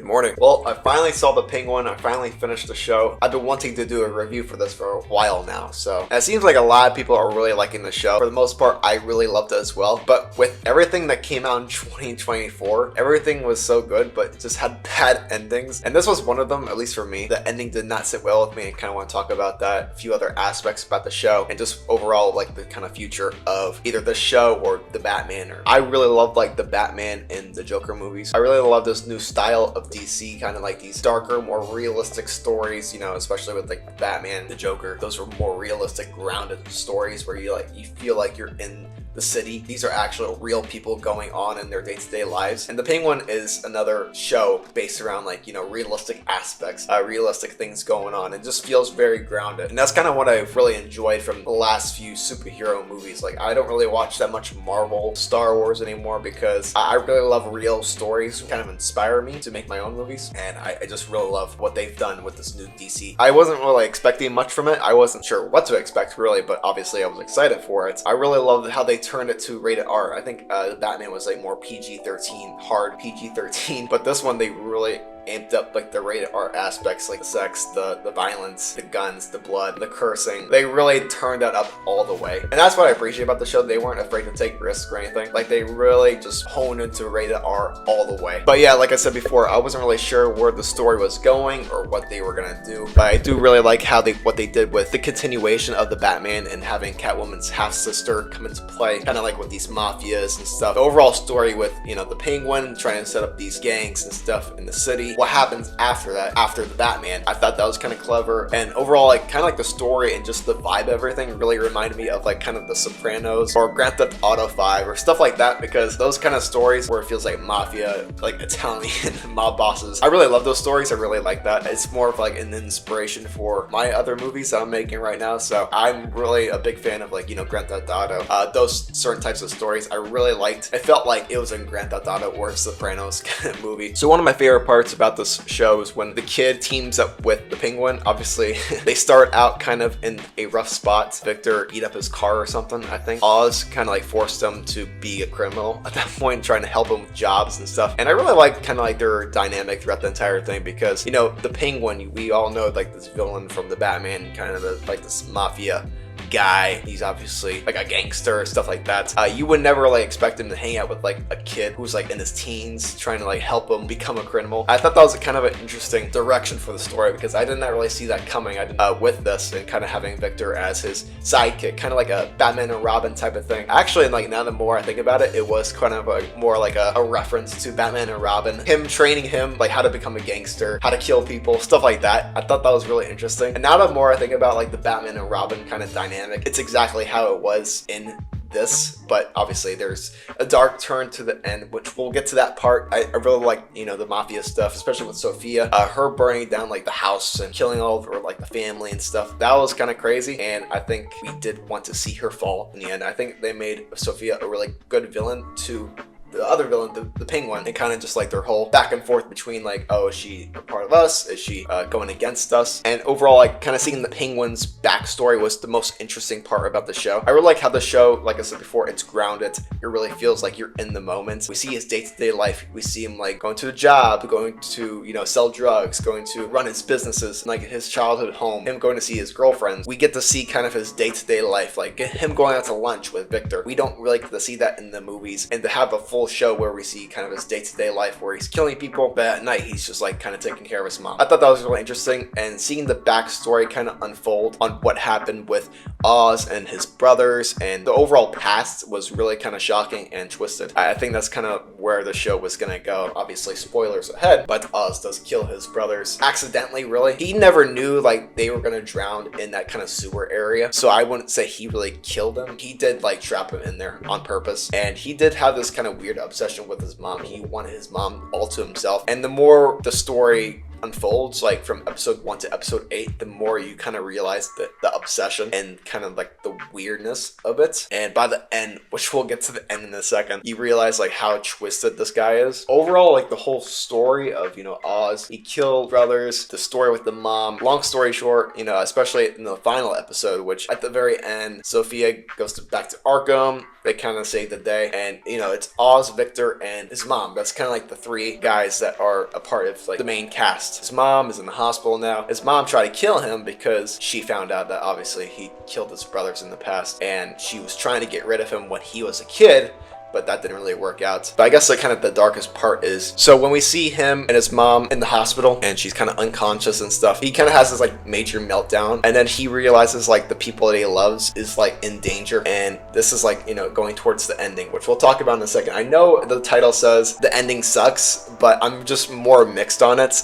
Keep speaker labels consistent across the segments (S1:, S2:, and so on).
S1: Good morning. Well, I finally saw The Penguin. I finally finished the show. I've been wanting to do a review for this for a while now, so it seems like a lot of people are really liking the show. For the most part, I really loved it as well. But with everything that came out in 2024, everything was so good, but it just had bad endings. And this was one of them, at least for me. The ending did not sit well with me. I kind of want to talk about that, a few other aspects about the show, and just overall like the kind of future of either the show or the Batman. I really loved like the Batman and the Joker movies. I really love this new style of DC, kind of like these darker, more realistic stories, you know, especially with like Batman, the Joker. Those were more realistic, grounded stories where you feel like you're in the city. These are actual real people going on in their day-to-day lives. And The Penguin is another show based around like, you know, realistic aspects, realistic things going on. It just feels very grounded. And that's kind of what I've really enjoyed from the last few superhero movies. Like, I don't really watch that much Marvel, Star Wars anymore because I really love real stories, kind of inspire me to make my own movies. And I just really love what they've done with this new DC. I wasn't really expecting much from it. I wasn't sure what to expect really, but obviously I was excited for it. I really loved how they turned it to rated R. I think the Batman was like more PG-13, hard PG-13, but this one they really amped up like the rated R aspects, like the sex, the violence, the guns, the blood, the cursing. They really turned that up all the way. And that's what I appreciate about the show. They weren't afraid to take risks or anything. Like, they really just honed into rated R all the way. But yeah, like I said before, I wasn't really sure where the story was going or what they were gonna do. But I do really like what they did with the continuation of the Batman and having Catwoman's half-sister come into play, kind of like with these mafias and stuff. The overall story with, you know, the Penguin trying to set up these gangs and stuff in the city. What happens after that, after the Batman, I thought that was kind of clever. And overall, like, kind of like the story and just the vibe of everything really reminded me of like kind of The Sopranos or Grand Theft Auto 5 or stuff like that, because those kind of stories where it feels like mafia, like Italian mob bosses, I really love those stories. I really like that. It's more of like an inspiration for my other movies that I'm making right now. So I'm really a big fan of, like, you know, Grand Theft Auto. Those certain types of stories I really liked. I felt like it was in Grand Theft Auto or Sopranos kind of movie. So one of my favorite parts about this show is when the kid teams up with the Penguin. Obviously, they start out kind of in a rough spot. Victor eat up his car or something, I think. Oz kind of like forced him to be a criminal at that point, trying to help him with jobs and stuff. And I really like kind of like their dynamic throughout the entire thing, because, you know, the Penguin, we all know like this villain from the Batman, kind of like this mafia guy. He's obviously like a gangster, stuff like that. You would never like expect him to hang out with like a kid who's like in his teens trying to like help him become a criminal. I thought that was a kind of an interesting direction for the story, because I did not really see that coming. I didn't, with this and kind of having Victor as his sidekick, kind of like a Batman and Robin type of thing. Actually, like, now the more I think about it, it was kind of more like a reference to Batman and Robin, him training him like how to become a gangster, how to kill people, stuff like that. I thought that was really interesting. And now the more I think about like the Batman and Robin kind of dynamic, it's exactly how it was in this, but obviously there's a dark turn to the end, which we'll get to that part. I really like, you know, the mafia stuff, especially with Sophia, her burning down like the house and killing all of her like the family and stuff. That was kind of crazy, and I think we did want to see her fall in the end. I think they made Sophia a really good villain to the other villain, the Penguin, and kind of just like their whole back and forth between like, oh, is she a part of us? Is she going against us? And overall, like, kind of seeing the Penguin's backstory was the most interesting part about the show. I really like how the show, like I said before, it's grounded. It really feels like you're in the moment. We see his day-to-day life. We see him like going to a job, going to, you know, sell drugs, going to run his businesses, like his childhood home, him going to see his girlfriends. We get to see kind of his day-to-day life, like him going out to lunch with Victor. We don't really get to see that in the movies, and to have a full show where we see kind of his day-to-day life where he's killing people, but at night he's just like kind of taking care of his mom. I thought that was really interesting, and seeing the backstory kind of unfold on what happened with Oz and his brothers and the overall past was really kind of shocking and twisted. I think that's kind of where the show was gonna go. Obviously, spoilers ahead, but Oz does kill his brothers accidentally, really. He never knew like they were gonna drown in that kind of sewer area, so I wouldn't say he really killed them. He did like trap him in there on purpose, and he did have this kind of weird obsession with his mom. He wanted his mom all to himself. And the more the story unfolds, like from episode 1 to episode 8, the more you kind of realize the obsession and kind of like the weirdness of it. And by the end, which we'll get to the end in a second, you realize like how twisted this guy is. Overall, like the whole story of, you know, Oz, he killed brothers, the story with the mom, long story short, you know, especially in the final episode, which at the very end, Sophia goes back to Arkham. They kind of save the day, and you know, it's Oz, Victor, and his mom. That's kind of like the three guys that are a part of like the main cast. His mom is in the hospital now. His mom tried to kill him because she found out that obviously he killed his brothers in the past, and she was trying to get rid of him when he was a kid, but that didn't really work out. But I guess like kind of the darkest part is, so when we see him and his mom in the hospital and she's kind of unconscious and stuff, he kind of has this like major meltdown, and then he realizes like the people that he loves is like in danger, and this is like, you know, going towards the ending, which we'll talk about in a second. I know the title says the ending sucks, but I'm just more mixed on it.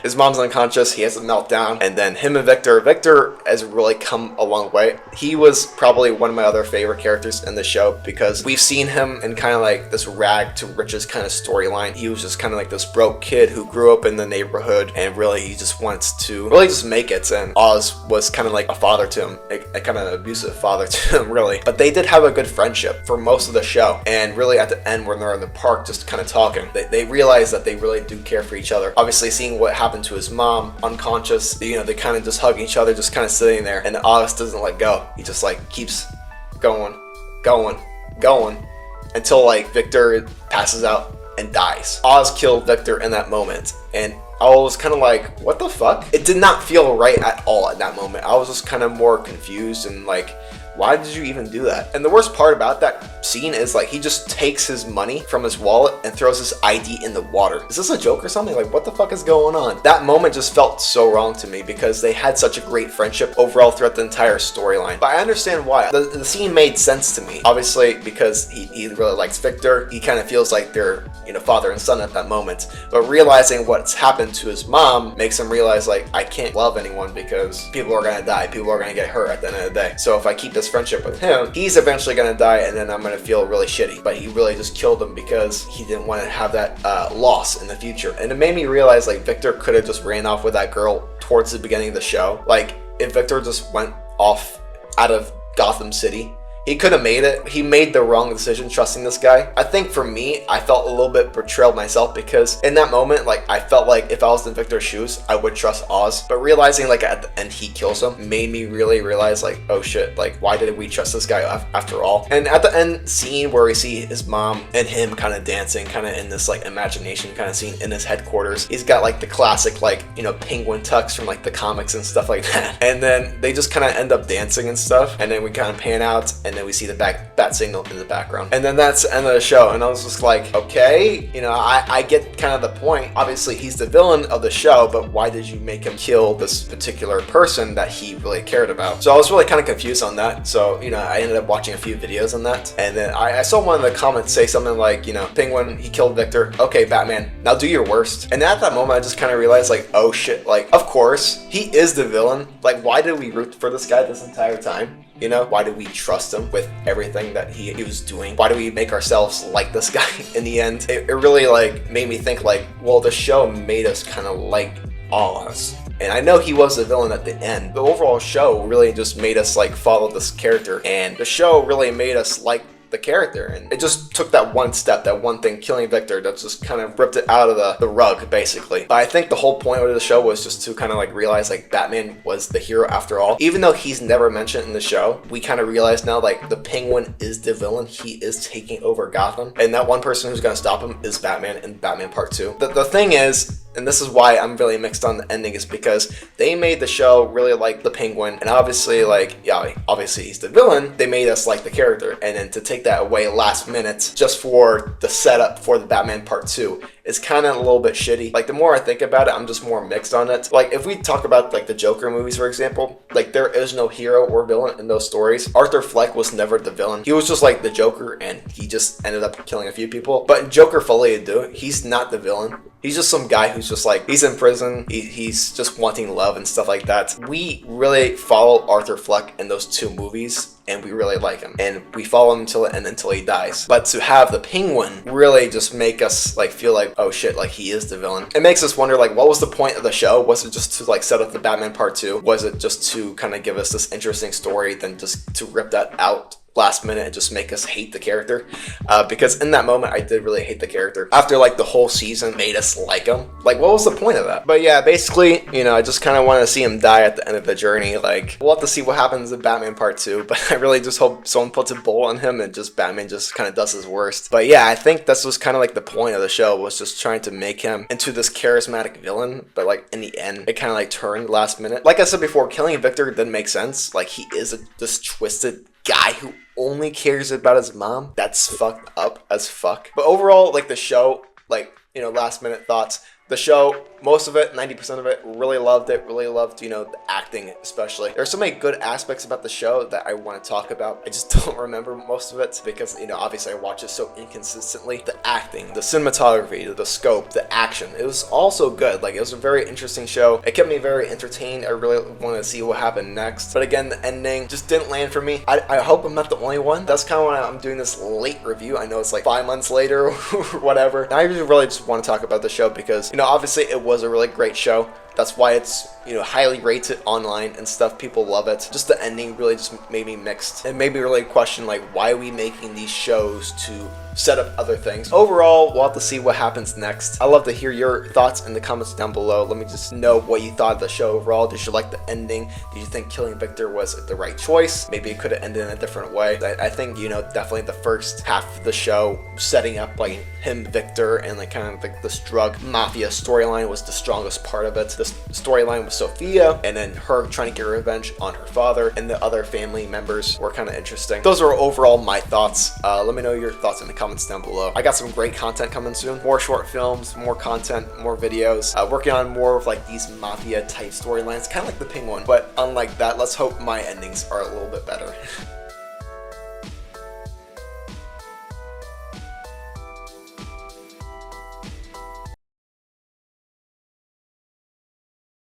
S1: His mom's unconscious, he has a meltdown, and then him and Victor has really come a long way. He was probably one of my other favorite characters in the show because we've seen him in kind of like this rag to riches kind of storyline. He was just kind of like this broke kid who grew up in the neighborhood, and really he just wants to really just make it, and Oz was kind of like a father to him, a kind of abusive father to him, really. But they did have a good friendship for most of the show, and really at the end when they're in the park just kind of talking, they realize that they really do care for each other. Obviously seeing what happened to his mom, unconscious, you know, they kind of just hug each other, just kind of sitting there, and Oz doesn't let go. He just like keeps going until like Victor passes out and dies. Oz killed Victor in that moment, and I was kind of like, what the fuck? It did not feel right at all at that moment. I was just kind of more confused and like, why did you even do that? And the worst part about that scene is like he just takes his money from his wallet and throws his ID in the water. Is this a joke or something? Like, what the fuck is going on? That moment just felt so wrong to me because they had such a great friendship overall throughout the entire storyline. But I understand why. The scene made sense to me. Obviously, because he really likes Victor. He kind of feels like they're, you know, father and son at that moment. But realizing what's happened to his mom makes him realize like, I can't love anyone because people are gonna die. People are gonna get hurt at the end of the day. So if I keep this friendship with him, he's eventually gonna die, and then I'm gonna feel really shitty. But he really just killed him because he didn't want to have that loss in the future. And it made me realize like Victor could have just ran off with that girl towards the beginning of the show. Like if Victor just went off out of Gotham City, he could have made it. He made the wrong decision trusting this guy. I think for me, I felt a little bit betrayed myself because in that moment, like I felt like if I was in Victor's shoes, I would trust Oz. But realizing like at the end he kills him made me really realize like, oh shit, like why did we trust this guy after all? And at the end scene where we see his mom and him kind of dancing, kind of in this like imagination kind of scene in his headquarters, he's got like the classic like, you know, penguin tux from like the comics and stuff like that. And then they just kind of end up dancing and stuff, and then we kind of pan out, and then we see the bat signal in the background, and then that's the end of the show. And I was just like, okay, you know, I get kind of the point. Obviously he's the villain of the show, but why did you make him kill this particular person that he really cared about? So I was really kind of confused on that. So, you know, I ended up watching a few videos on that, and then I saw one of the comments say something like, you know, Penguin, he killed Victor, okay, Batman, now do your worst. And at that moment I just kind of realized like, oh shit, like of course he is the villain. Like why did we root for this guy this entire time? You know, why did we trust him with everything that he was doing? Why do we make ourselves like this guy in the end? It really like made me think like, well, the show made us kind of like Oz. And I know he was a villain at the end. The overall show really just made us like follow this character, and the show really made us like the character, and it just took that one step, that one thing, killing Victor, that just kind of ripped it out of the rug basically. But I think the whole point of the show was just to kind of like realize like Batman was the hero after all. Even though he's never mentioned in the show, we kind of realize now like the Penguin is the villain. He is taking over Gotham, and that one person who's going to stop him is Batman in Batman Part 2. The thing is, and this is why I'm really mixed on the ending, is because they made the show really like the Penguin, and obviously like, yeah, obviously he's the villain. They made us like the character, and then to take that away last minute just for the setup for the Batman Part 2 is kind of a little bit shitty. Like the more I think about it, I'm just more mixed on it. Like if we talk about like the Joker movies, for example, like there is no hero or villain in those stories. Arthur Fleck was never the villain. He was just like the Joker, and he just ended up killing a few people. But in Joker Folie à Deux, he's not the villain. He's just some guy who's just like, he's in prison, he's just wanting love and stuff like that. We really follow Arthur Fleck in those two movies, and we really like him, and we follow him until the end, until he dies. But to have the Penguin really just make us like feel like, oh shit, like he is the villain. It makes us wonder like, what was the point of the show? Was it just to like set up the Batman Part 2? Was it just to kind of give us this interesting story, then just to rip that out last minute and just make us hate the character, because in that moment I did really hate the character. After like the whole season made us like him, like what was the point of that? But yeah, basically, you know, I just kind of want to see him die at the end of the journey. Like, we'll have to see what happens in Batman Part 2, but I really just hope someone puts a bullet on him and just Batman just kind of does his worst. But yeah, I think this was kind of like the point of the show, was just trying to make him into this charismatic villain, but like in the end it kind of like turned last minute. Like I said before, killing Victor didn't make sense. Like, he is this twisted guy who only cares about his mom. That's fucked up as fuck. But overall, like, the show, like, you know, last minute thoughts. The show, most of it, 90% of it, really loved it. Really loved, you know, the acting especially. There's so many good aspects about the show that I want to talk about. I just don't remember most of it because, you know, obviously I watch it so inconsistently. The acting, the cinematography, the scope, the action, it was all so good. Like, it was a very interesting show. It kept me very entertained. I really wanted to see what happened next. But again, the ending just didn't land for me. I hope I'm not the only one. That's kind of why I'm doing this late review. I know it's like 5 months later or whatever. And I really just want to talk about the show because, you know, obviously it was a really great show. That's why it's, you know, highly rated online and stuff. People love it. Just the ending really just made me mixed. It made me really question, like, why are we making these shows to set up other things? Overall, we'll have to see what happens next. I'd love to hear your thoughts in the comments down below. Let me just know what you thought of the show overall. Did you like the ending? Did you think killing Victor was the right choice? Maybe it could have ended in a different way. I think, you know, definitely the first half of the show, setting up like him, Victor, and like kind of like this drug mafia storyline was the strongest part of it. This storyline with Sophia, and then her trying to get revenge on her father and the other family members were kind of interesting. Those are overall my thoughts. Let me know your thoughts in the comments down below. I got some great content coming soon. More short films, more content, more videos. Working on more of like these mafia type storylines, kind of like the Penguin, but unlike that, let's hope my endings are a little bit better.